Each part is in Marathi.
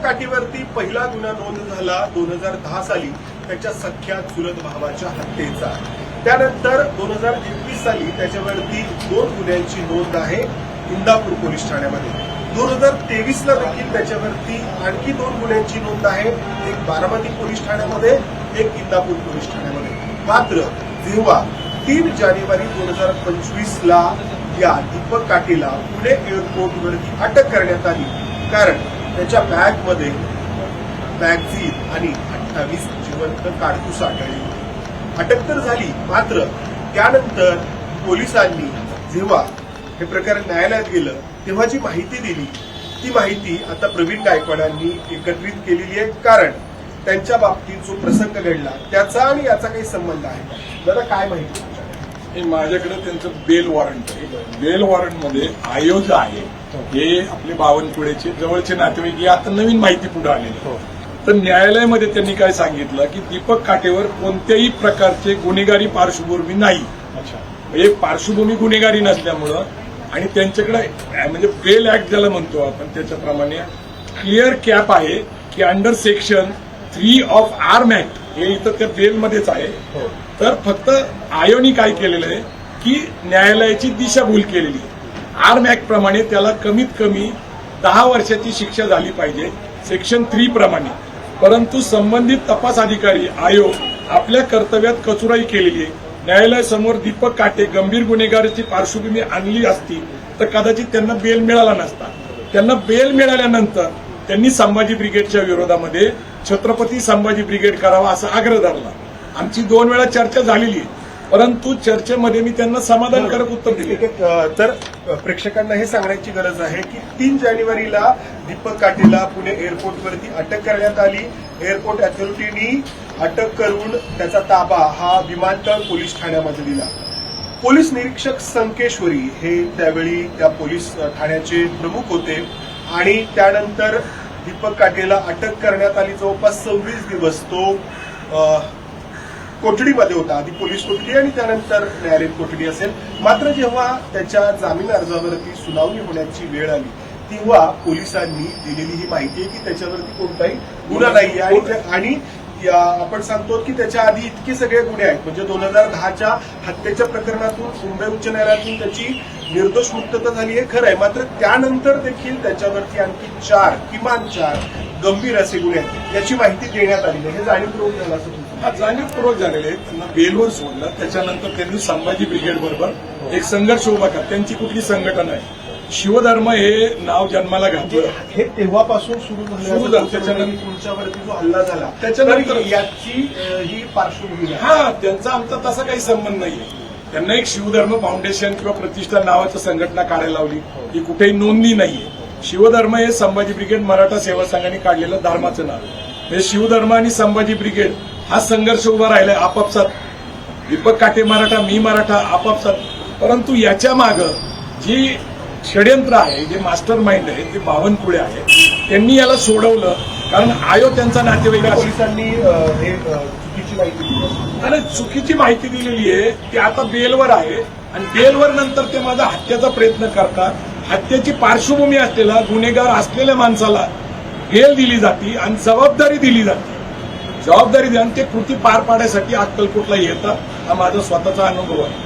काठीवरती पहिला गुन्हा नोंद झाला 2010 साली त्याच्या सख्या चुलत भावाच्या हत्येचा। त्यानंतर 2021 साली त्याच्यावरती 2 गुन्ह्यांची नोंद आहे इंदापूर पोलीस ठाण्यामध्ये। 2023 ला देखील त्याच्यावरती आणखी 2 गुन्ह्यांची नोंद आहे, एक बारामती पोलीस ठाण्यामध्ये, एक इंदापूर पोलीस ठाण्यामध्ये। मात्र जेव्हा 3 जानेवारी 2025 ला या दीपक काठेला पुणे एअरपोर्टवरती अटक करण्यात आली, कारण त्याच्या बॅगमध्ये मॅगझीन आणि 28 जिवंत काडतूस आढळली। अटक तर झाली, मात्र त्यानंतर पोलिसांनी जेव्हा हे प्रकरण न्यायालयात गेलं तेव्हा जी माहिती दिली ती माहिती आता प्रवीण गायकवाडांनी एकत्रित केलेली आहे, कारण त्यांच्या बाबतीत जो प्रसंग घडला त्याचा आणि याचा काही संबंध आहे। दादा, काय माहिती? माझ्याकडे त्यांचं बेल वॉरंट आहे। बेल वॉरंटमध्ये आयोज आहे, हे आपले बावनकुळेचे जवळचे नातेवाईक, ही आता नवीन माहिती पुढे आलेली। तर न्यायालयामध्ये त्यांनी काय सांगितलं की दीपक काठेवर कोणत्याही प्रकारचे गुन्हेगारी पार्श्वभूमी नाही, म्हणजे पार्श्वभूमी गुन्हेगारी नसल्यामुळं, आणि त्यांच्याकडे म्हणजे बेल ऍक्ट ज्याला म्हणतो आपण त्याच्याप्रमाणे क्लिअर कॅप आहे की under section 3 of arm act, हे इथं त्या बेलमध्येच आहे। तर फक्त आयोनी काय केलेलं आहे की न्यायालयाची दिशाभूल केलेली आहे। आर्म ऍक्ट प्रमाणे त्याला कमीत कमी 10 वर्षाची शिक्षा झाली पाहिजे सेक्शन 3 प्रमाणे, परंतु संबंधित तपास अधिकारी आयोग आपल्या कर्तव्यात कचुराई केलेली आहे। न्यायालयासमोर दीपक काठे गंभीर गुन्हेगाराची पार्श्वभूमी आणली असती तर कदाचित त्यांना बेल मिळाला नसता। त्यांना बेल मिळाल्यानंतर त्यांनी संभाजी ब्रिगेडच्या विरोधामध्ये छत्रपती संभाजी ब्रिगेड करावा असा आग्रह धरला। आमची 2 वेळा चर्चा झालेली आहे, परंतु चर्चेमध्ये मी त्यांना समाधानकारक उत्तर दिले। तर प्रेक्षकांना हे सांगण्याची गरज आहे की 3 जानेवारीला दीपक काठेला पुणे एअरपोर्टवरती अटक करण्यात आली। एअरपोर्ट अथॉरिटीनी अटक करून त्याचा ताबा हा विमानतळ पोलीस ठाण्यामध्ये दिला। पोलीस निरीक्षक संकेश्वरी हे त्यावेळी त्या पोलीस ठाण्याचे प्रमुख होते, आणि त्यानंतर दीपक काठेला अटक करण्यात आली। जवळपास 26 दिवस तो कोठडीमध्ये होता, आधी पोलीस कोठडी आणि त्यानंतर न्यायालयीन कोठडी असेल। मात्र जेव्हा त्याच्या जामीन अर्जावरती सुनावणी होण्याची वेळ आली तेव्हा पोलिसांनी दिलेली ही माहिती आहे की त्याच्यावरती कोणताही गुन्हा नाहीये, आणि आपण सांगतो की त्याच्या आधी इतके सगळे गुन्हे आहेत, म्हणजे 2010च्या हत्येच्या प्रकरणातून मुंबई उच्च न्यायालयातून त्याची निर्दोष मुक्तता झाली आहे, खरं आहे। मात्र त्यानंतर देखील त्याच्यावरती आणखी किमान 4 गंभीर असे गुन्हे आहेत, याची माहिती देण्यात आली आहे। हे जाणीवपूर्वक झालं असं जाणीवपूर्वक झालेले, त्यांना बेलवर सोडलं। त्याच्यानंतर त्यांनी संभाजी ब्रिगेड बरोबर एक संघर्ष उभा केला। त्यांची कुठली संघटना आहे, शिवधर्म हे नाव जन्माला घातलं, हे तेव्हापासून सुरू झालं। त्याच्यानंतर तुमच्यावरती जो हल्ला झाला त्याच्यानंतर याची ही पार्श्वभूमी आहे। हा, त्यांचा आमचा तसा काही संबंध नाहीये। त्यांना एक शिवधर्म फाउंडेशन किंवा प्रतिष्ठान नावाची संघटना काढायला लावली, ही कुठेही नोंदणी नाहीये। शिवधर्म हे संभाजी ब्रिगेड मराठा सेवा संघाने काढलेलं धर्माचं नाव आहे। हे शिवधर्म आणि संभाजी ब्रिगेड हा संघर्ष उभा राहिलाय आपापसात। दीपक काठे मराठा, मी मराठा, आपापसात। परंतु याच्या मागं जी षडयंत्र आहे, जे मास्टर माइंड आहे, ते बावनकुळे आहे। त्यांनी याला सोडवलं कारण आयोग त्यांचा नातेवाईक। पोलिसांनी चुकीची माहिती दिली, आणि चुकीची माहिती दिलेली आहे, ती आता बेलवर आहे, आणि बेलवर नंतर ते माझा हत्येचा प्रयत्न करतात। हत्येची पार्श्वभूमी असलेला गुन्हेगार असलेल्या माणसाला बेल दिली जाते आणि जबाबदारी दिली जाते। जबाबदारी द्या, ते कृती पार पाडण्यासाठी अक्कलकोटला येतात, हा माझा स्वतःचा अनुभव आहे।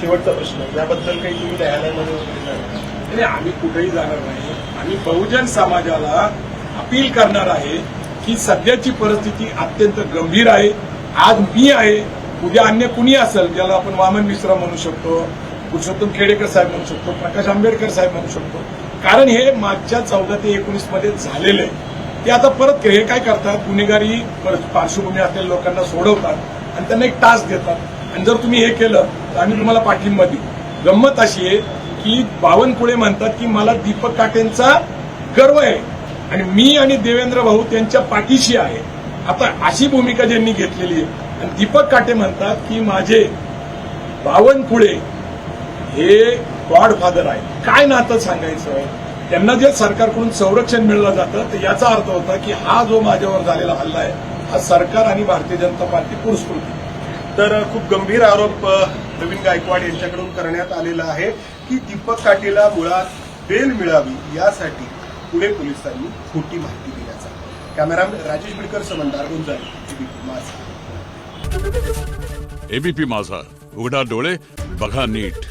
शेवटचा प्रश्न, याबद्दल काही तुम्ही न्यायालयामध्ये? आम्ही कुठेही जाणार नाही। आम्ही बहुजन समाजाला अपील करणार आहे की सध्याची परिस्थिती अत्यंत गंभीर आहे। आज मी आहे, उद्या अन्य कुणी असेल, ज्याला आपण वामन मिश्रा म्हणू शकतो, पुरुषोत्तम खेडेकर साहेब म्हणू शकतो, प्रकाश आंबेडकर साहेब म्हणू शकतो, कारण हे मागच्या 14 ते 19 मध्ये झालेलं आहे। ते आता परत हे काय करतात, गुन्हेगारी पार्श्वभूमी असलेल्या लोकांना सोडवतात आणि त्यांना एक टास्क देतात, आणि जर तुम्ही हे केलं तर आम्ही तुम्हाला पाठिंबा देऊ। गंमत अशी आहे की बावनकुळे म्हणतात की मला दीपक काठेंचा गर्व आहे आणि मी आणि देवेंद्र भाऊ त्यांच्या पाठीशी आहे। आता अशी भूमिका ज्यांनी घेतलेली आहे, आणि दीपक काठे म्हणतात की माझे बावनकुळे हे गॉडफादर आहे। काय नातं सांगायचं? त्यांना जे सरकारकडून संरक्षण मिळलं जातं तर याचा अर्थ होता की हा जो माझ्यावर झालेला हल्ला आहे हा सरकार आणि भारतीय जनता पार्टी पुरस्कृत। तर खूप गंभीर आरोप प्रवीण गायकवाड यांच्याकडून करण्यात आलेला आहे की दीपक काठेला मुळात बेल मिळावी यासाठी पुणे पोलिसांनी खोटी माहिती दिल्याचा. कॅमेरामॅन राजेश बिडकर सह मंदार गुंजारी, एबीपी माझा. एबीपी माझा, उघडा डोळे बघा नीट.